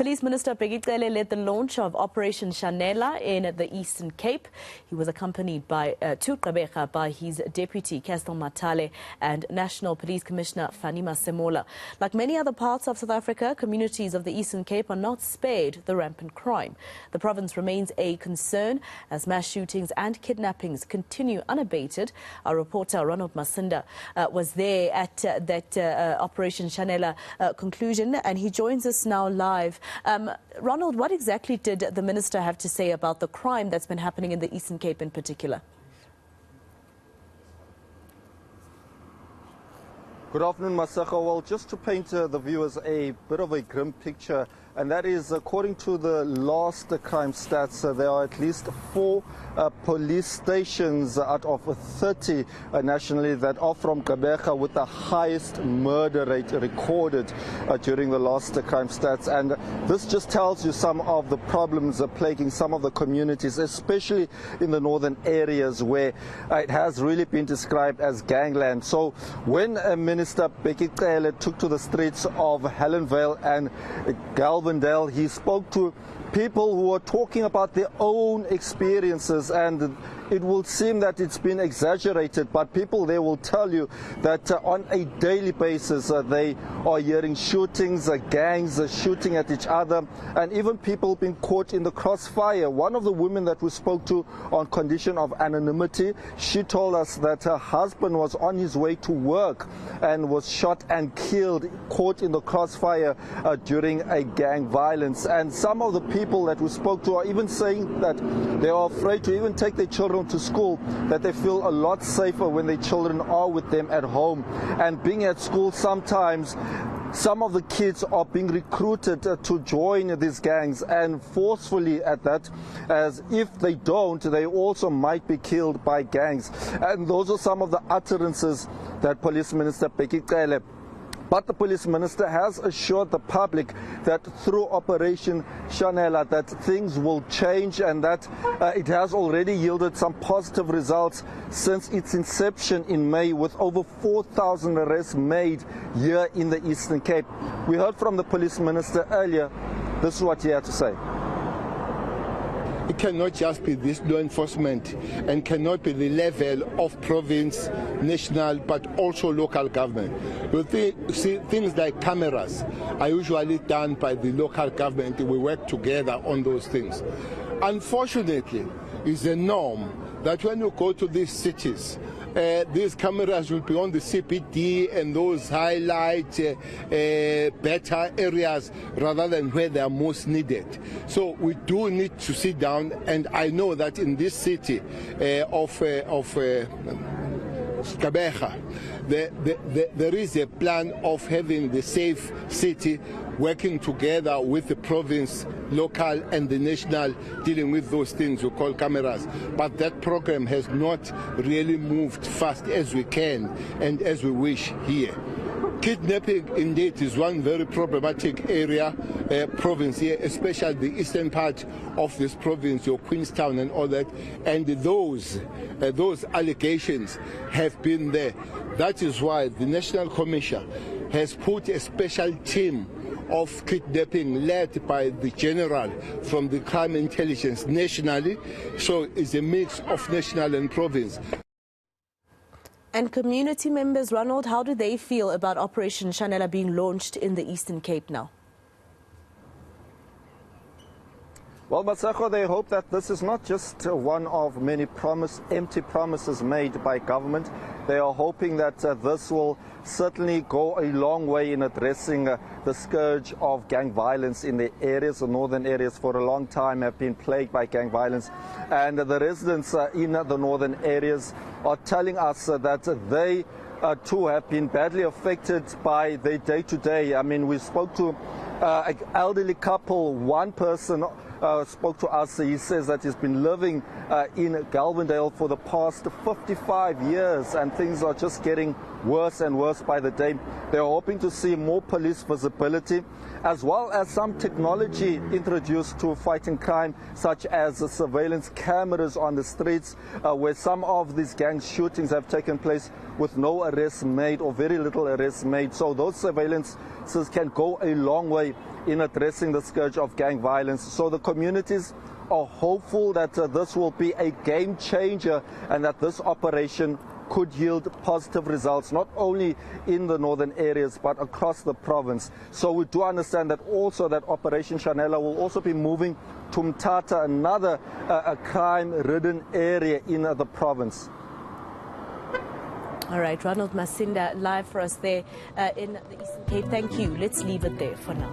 Police Minister Bheki Cele led the launch of Operation Shanela in the Eastern Cape. He was accompanied by to Gqeberha by his deputy Castle Matale and National Police Commissioner Ronald Masinda. Like many other parts of South Africa, communities of the Eastern Cape are not spared the rampant crime. The province remains a concern as mass shootings and kidnappings continue unabated. Our reporter Ronald Masinda was there at that Operation Shanela conclusion, and he joins us now live. Ronald, what exactly did the minister have to say about the crime that's been happening in the Eastern Cape in particular? Good afternoon, Masako. Well, just to paint the viewers a bit of a grim picture, and that is, according to the last crime stats, there are at least 4 police stations out of 30 nationally that are from Gqeberha with the highest murder rate recorded during the last crime stats. And this just tells you some of the problems plaguing some of the communities, especially in the northern areas where it has really been described as gangland. So when Minister Bheki Cele took to the streets of Helenvale and Galvindale, he spoke to people who are talking about their own experiences, and it will seem that it's been exaggerated, but people there will tell you that on a daily basis they are hearing shootings, gangs shooting at each other, and even people being caught in the crossfire. One of the women that we spoke to on condition of anonymity, she told us that her husband was on his way to work and was shot and killed, caught in the crossfire during a gang violence. And some of the people that we spoke to are even saying that they are afraid to even take their children to school, that they feel a lot safer when their children are with them at home. And being at school, sometimes some of the kids are being recruited to join these gangs, and forcefully at that, as if they don't, they also might be killed by gangs. And those are some of the utterances that Police Minister Bheki Cele. But the police minister has assured the public that through Operation Shanela that things will change, and that it has already yielded some positive results since its inception in May, with over 4,000 arrests made here in the Eastern Cape. We heard from the police minister earlier. This is what he had to say. It cannot just be this law enforcement and cannot be the level of province, national, but also local government. You see, things like cameras are usually done by the local government. We work together on those things. Unfortunately, it's a norm that when you go to these cities, these cameras will be on the CBD and those highlight better areas rather than where they are most needed. So we do need to sit down, and I know that in this city of Gqeberha, there is a plan of having the safe city, working together with the province, local and the national, dealing with those things we call cameras. But that program has not really moved fast as we can and as we wish here. Kidnapping indeed is one very problematic area, province here, especially the eastern part of this province, your Queenstown and all that, and those allegations have been there. That is why the National Commission has put a special team of kidnapping led by the general from the crime intelligence nationally, so it's a mix of national and province. And community members, Ronald, how do they feel about Operation Shanela being launched in the Eastern Cape now? Well, Masako, they hope that this is not just one of many empty promises made by government. They are hoping that this will certainly go a long way in addressing the scourge of gang violence in the areas. The northern areas for a long time have been plagued by gang violence, and the residents in the northern areas are telling us that they too have been badly affected by their day-to-day. I mean, we spoke to an elderly couple. One person spoke to us. He says that he's been living in Galvindale for the past 55 years, and things are just getting worse and worse by the day. They're hoping to see more police visibility, as well as some technology introduced to fighting crime, such as surveillance cameras on the streets, where some of these gang shootings have taken place with no arrests made or very little arrests made. So those surveillances can go a long way in addressing the scourge of gang violence. So the communities are hopeful that this will be a game changer and that this operation could yield positive results, not only in the northern areas, but across the province. So we do understand that also that Operation Shanela will also be moving to Mthatha, another crime-ridden area in the province. All right, Ronald Masinda live for us there in the Eastern Cape. Thank you. Let's leave it there for now.